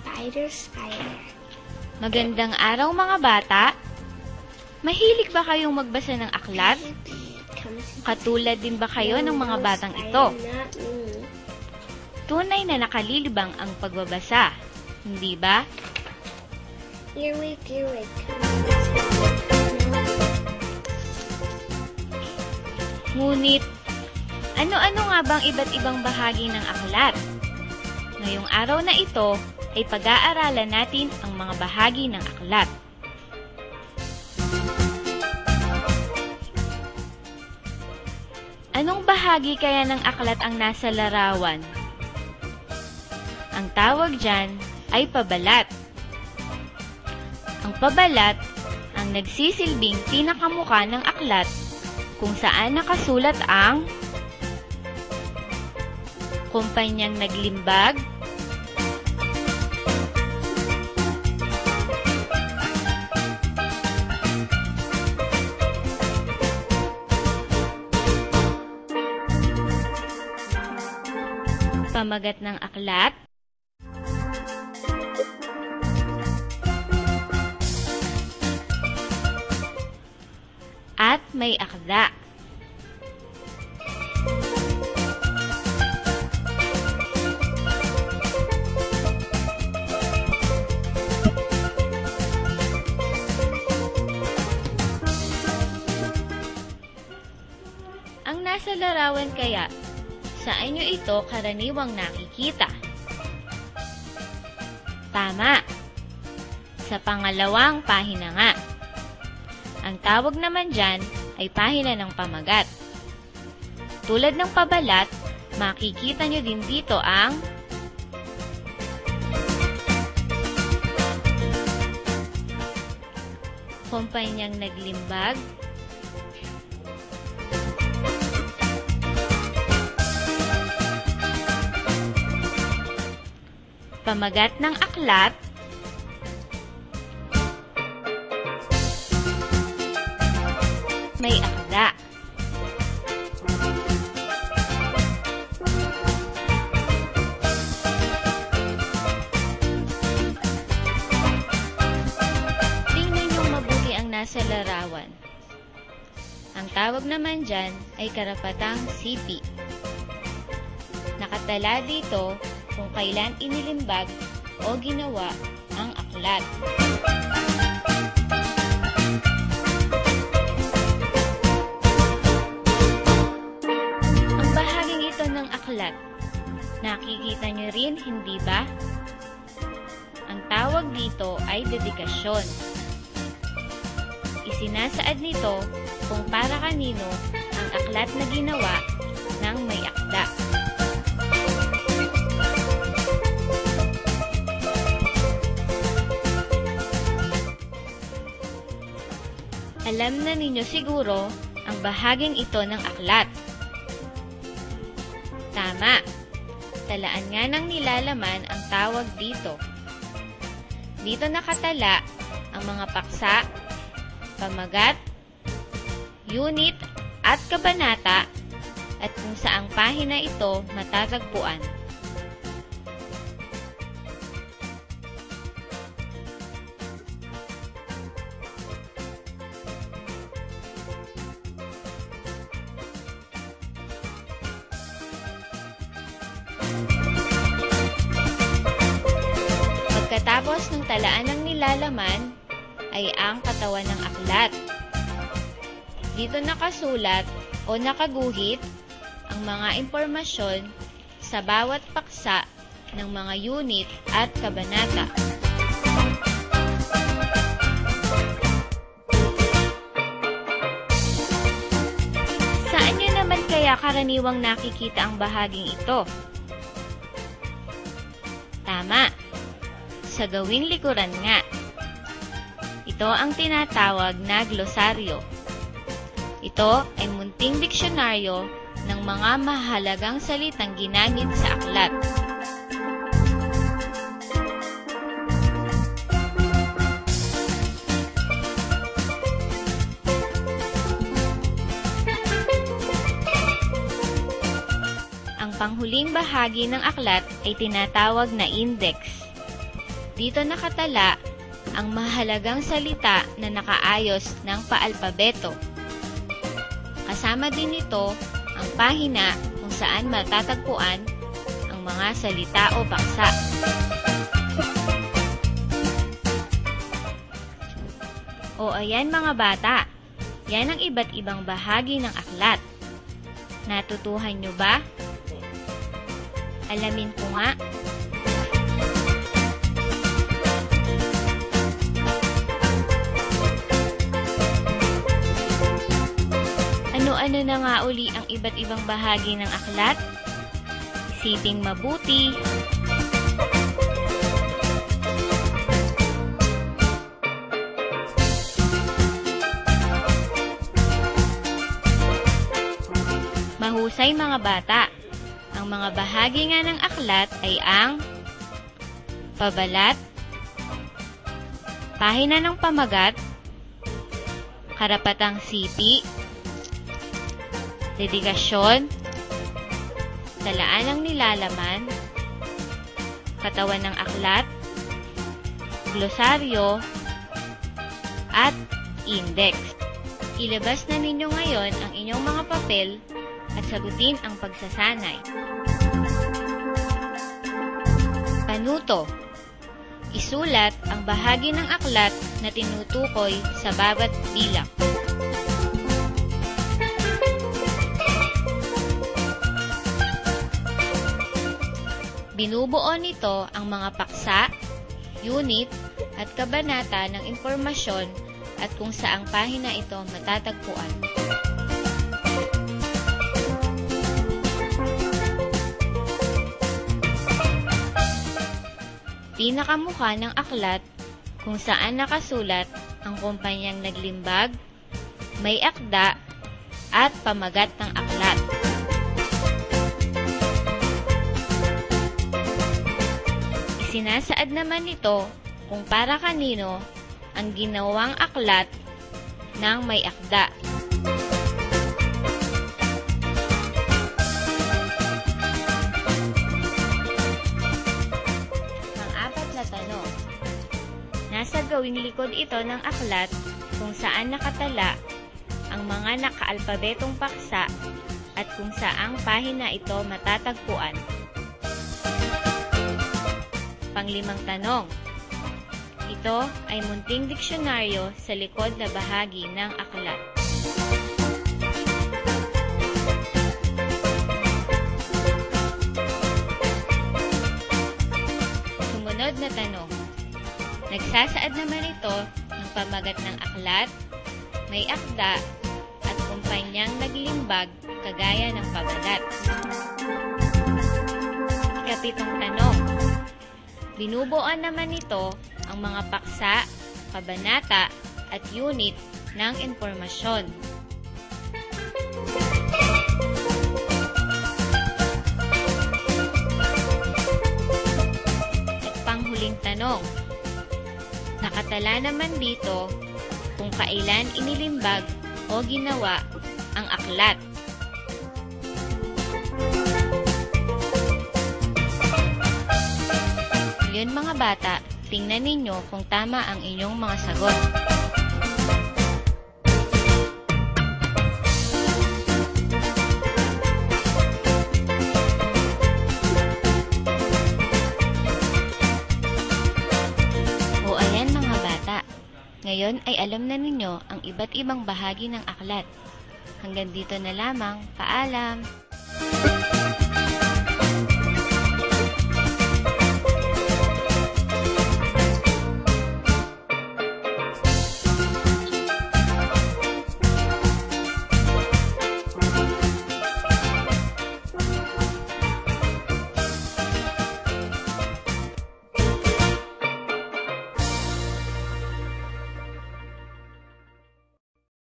Spider, spider. Magandang araw mga bata! Mahilig ba kayong magbasa ng aklat? Katulad din ba kayo ng mga batang ito? Tunay na nakalilibang ang pagbabasa, hindi ba? Earwig. Ngunit, ano-ano nga bang iba't ibang bahagi ng aklat? Ngayong araw na ito ay pag-aaralan natin ang mga bahagi ng aklat. Anong bahagi kaya ng aklat ang nasa larawan? Ang tawag dyan ay pabalat. Ang pabalat ang nagsisilbing pinakamukha ng aklat kung saan nakasulat ang kumpanyang naglimbag, pamagat ng aklat, at may akda. Ang nasa larawan kaya, saan nyo ito karaniwang nakikita? Tama! Sa pangalawang pahina nga. Ang tawag naman dyan ay pahina ng pamagat. Tulad ng pabalat, makikita nyo din dito ang kumpanyang naglimbag, pamagat ng aklat, may akda. Tingnan niyong mabuti ang nasa larawan. Ang tawag naman dyan ay karapatang sipi. Nakatala dito kung kailan inilimbag o ginawa ang aklat. Ang bahaging ito ng aklat, nakikita niyo rin, hindi ba? Ang tawag dito ay dedikasyon. Isinasaad nito kung para kanino ang aklat na ginawa ng may akda. Alam na ninyo siguro ang bahaging ito ng aklat. Tama, talaan nga ng nilalaman ang tawag dito. Dito nakatala ang mga paksa, pamagat, unit at kabanata at kung saang pahina ito matatagpuan. Pagkatapos ng talaan ng nilalaman ay ang katawan ng aklat. Dito nakasulat o nakaguhit ang mga impormasyon sa bawat paksa ng mga unit at kabanata. Saan nyo naman kaya karaniwang nakikita ang bahaging ito? Tama! Sa gawing likuran nga. Ito ang tinatawag na glosaryo. Ito ay munting diksyonaryo ng mga mahalagang salitang ginamit sa aklat. Ang panghuling bahagi ng aklat ay tinatawag na index. Dito nakatala ang mahalagang salita na nakaayos ng paalpabeto. Kasama din nito ang pahina kung saan matatagpuan ang mga salita o paksa. O ayan mga bata, yan ang iba't ibang bahagi ng aklat. Natutuhan nyo ba? Alamin ko nga. Ano-ano na nga uli ang iba't ibang bahagi ng aklat? Isiping mabuti. Mahusay mga bata. Ang mga bahagi nga ng aklat ay ang pabalat, pahina ng pamagat, karapatang sipi, dedikasyon, talaan ng nilalaman, katawan ng aklat, glosaryo, at index. Ilabas na ninyo ngayon ang inyong mga papel at sagutin ang pagsasanay. Panuto. Isulat ang bahagi ng aklat na tinutukoy sa bawat bilang. Binubuo nito ang mga paksa, unit, at kabanata ng impormasyon at kung saang pahina ito matatagpuan. Pinakamukha ng aklat kung saan nakasulat ang kumpanyang naglimbag, may akda, at pamagat ng aklat. Isinasaad naman nito kung para kanino ang ginawang aklat ng may akda. Tanong. Nasa gawing likod ito ng aklat kung saan nakatala ang mga nakaalpabetong paksa at kung saang pahina ito matatagpuan. Panglimang tanong. Ito ay munting diksyonaryo sa likod na bahagi ng aklat. Na tanong. Nagsasaad naman ito ng pamagat ng aklat, may akda, at kumpanyang naglimbag kagaya ng pabalat. Ikapitong tanong. Binubuan naman nito ang mga paksa, kabanata, at unit ng impormasyon. Tanong. Nakatala naman dito kung kailan inilimbag o ginawa ang aklat. Ngayon mga bata, tingnan ninyo kung tama ang inyong mga sagot. Ngayon ay alam na ninyo ang iba't ibang bahagi ng aklat. Hanggang dito na lamang. Paalam!